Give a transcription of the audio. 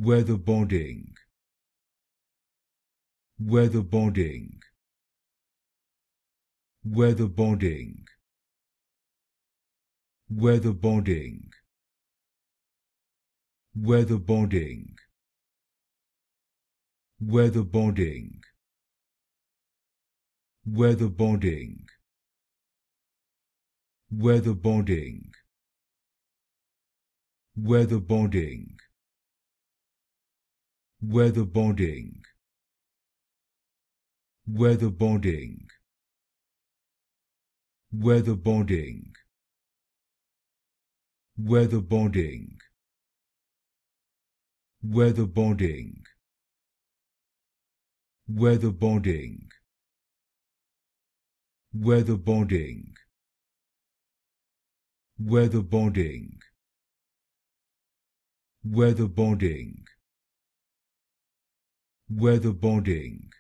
weatherboarding, weatherboarding, weatherboarding, weatherboarding, weatherboarding, weatherboarding, weatherboarding, weatherboarding, weatherboarding, weatherboarding, weatherboarding, weatherboarding, weatherboarding, weatherboarding, weatherboarding, weatherboarding, weatherboarding, weatherboarding, weatherboarding,